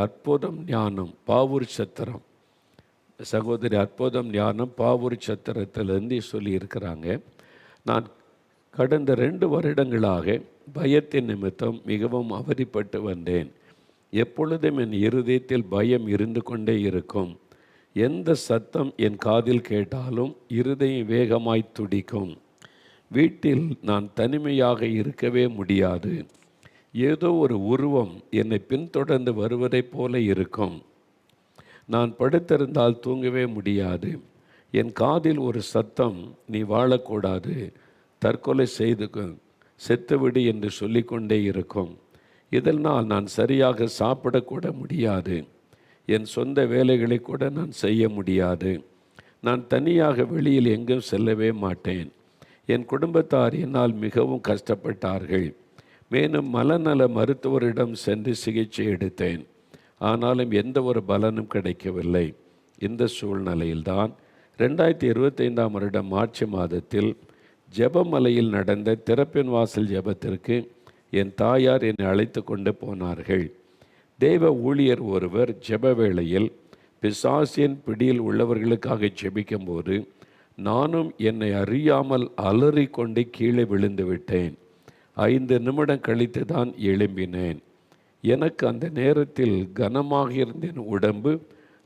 அற்புதம் ஞானம் பாவூர் சத்திரம், சகோதரி அற்புதம் ஞானம் பாவூர் சத்திரத்திலிருந்து சொல்லியிருக்கிறாங்க. நான் கடந்த 2 வருடங்களாக பயத்தின் நிமித்தம் மிகவும் அவதிப்பட்டு வந்தேன். எப்பொழுதும் என் இருதயத்தில் பயம் இருந்து கொண்டே இருக்கும். எந்த சத்தம் என் காதில் கேட்டாலும் இருதயம் வேகமாய் துடிக்கும். வீட்டில் நான் தனிமையாக இருக்கவே முடியாது. ஏதோ ஒரு உருவம் என்னை பின்தொடர்ந்து வருவதைப் போல இருக்கும். நான் படுத்திருந்தால் தூங்கவே முடியாது. என் காதில் ஒரு சத்தம், நீ வாழக்கூடாது, தற்கொலை செய்து செத்துவிடு என்று சொல்லிக்கொண்டே இருக்கும். இதனால் நான் சரியாக சாப்பிடக்கூட முடியாது. என் சொந்த வேலைகளை கூட நான் செய்ய முடியாது. நான் தனியாக வெளியில் எங்கும் செல்லவே மாட்டேன். என் குடும்பத்தார் என்னால் மிகவும் கஷ்டப்பட்டார்கள். மேலும் மனநல மருத்துவரிடம் சென்று சிகிச்சை எடுத்தேன். ஆனாலும் எந்த ஒரு பலனும் கிடைக்கவில்லை. இந்த சூழ்நிலையில்தான் 2025ஆம் வருடம் மார்ச் மாதத்தில் ஜெபமலையில் நடந்த திறப்பின் வாசல் ஜெபத்திற்கு என் தாயார் என்னை அழைத்து கொண்டு போனார்கள். தேவ ஊழியர் ஒருவர் ஜெப வேளையில் பிசாசின் பிடியில் உள்ளவர்களுக்காக ஜெபிக்கும்போது நானும் என்னை அறியாமல் அலறிக்கொண்டு கீழே விழுந்து விட்டேன். 5 நிமிடம் கழித்து தான் எழும்பினேன். எனக்கு அந்த நேரத்தில் கனமாக இருந்த என் உடம்பு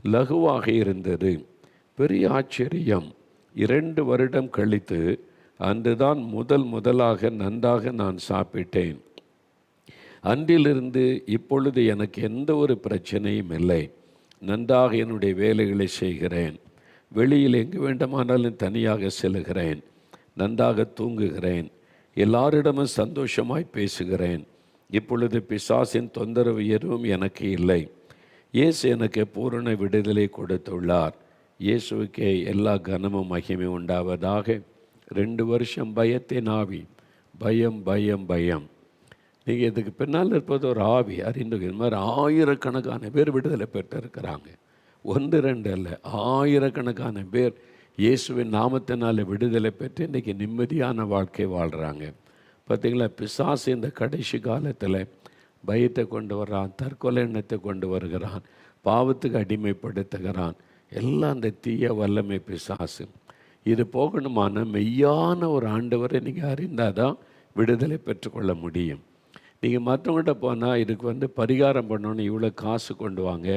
லகுவாக இருந்தது. பெரிய ஆச்சரியம். 2 வருடம் கழித்து அன்றுதான் முதலாக நன்றாக நான் சாப்பிட்டேன். அன்றிலிருந்து இப்பொழுது எனக்கு எந்த ஒரு பிரச்சனையும் இல்லை. நன்றாக என்னுடைய வேலைகளை செய்கிறேன். வெளியில் எங்கு வேண்டுமானாலும் தனியாக செல்கிறேன். நன்றாக தூங்குகிறேன். எல்லாரிடமும் சந்தோஷமாய் பேசுகிறேன். இப்பொழுது பிசாசின் தொந்தரவு எதுவும் எனக்கு இல்லை. இயேசு எனக்கு பூரண விடுதலை கொடுத்துள்ளார். இயேசுவுக்கே எல்லா கனமும் மகிமை உண்டாவதாக. 2 வருஷம் பயத்தின் ஆவி, பயம் பயம் பயம். நீங்கள் இதுக்கு பின்னால் இருப்பது ஒரு ஆவி, அறிந்து இது மாதிரி ஆயிரக்கணக்கான பேர் விடுதலை பெற்று இருக்கிறாங்க. 1 2 அல்ல, ஆயிரக்கணக்கான பேர் இயேசுவின் நாமத்தினால் விடுதலை பெற்று இன்றைக்கி நிம்மதியான வாழ்க்கை வாழ்கிறாங்க. பார்த்திங்களா, பிசாசு இந்த கடைசி காலத்தில் பயத்தை கொண்டு வர்றான், தற்கொலை எண்ணத்தை கொண்டு வருகிறான், பாவத்துக்கு அடிமைப்படுத்துகிறான். எல்லாம் அந்த தீய வல்லமை பிசாசு. இது போகணுமான மெய்யான ஒரு ஆண்டவரை நீங்கள் அறிந்தால் தான் விடுதலை பெற்றுக்கொள்ள முடியும். நீங்கள் மற்றவங்கள்ட்ட போனால் இதுக்கு பரிகாரம் பண்ணணும், இவ்வளோ காசு கொண்டு வாங்க,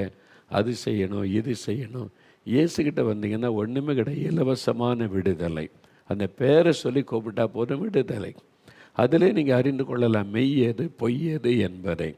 அது செய்யணும், இது செய்யணும். இயேசுக்கிட்ட வந்தீங்கன்னா ஒன்றுமே கிடையாது, இலவசமான விடுதலை. அந்த பேரை சொல்லி கூப்பிட்டா போதும் விடுதலை. அதிலே நீங்கள் அறிந்து கொள்ளலாம் மெய் எது பொய் எது என்பதை.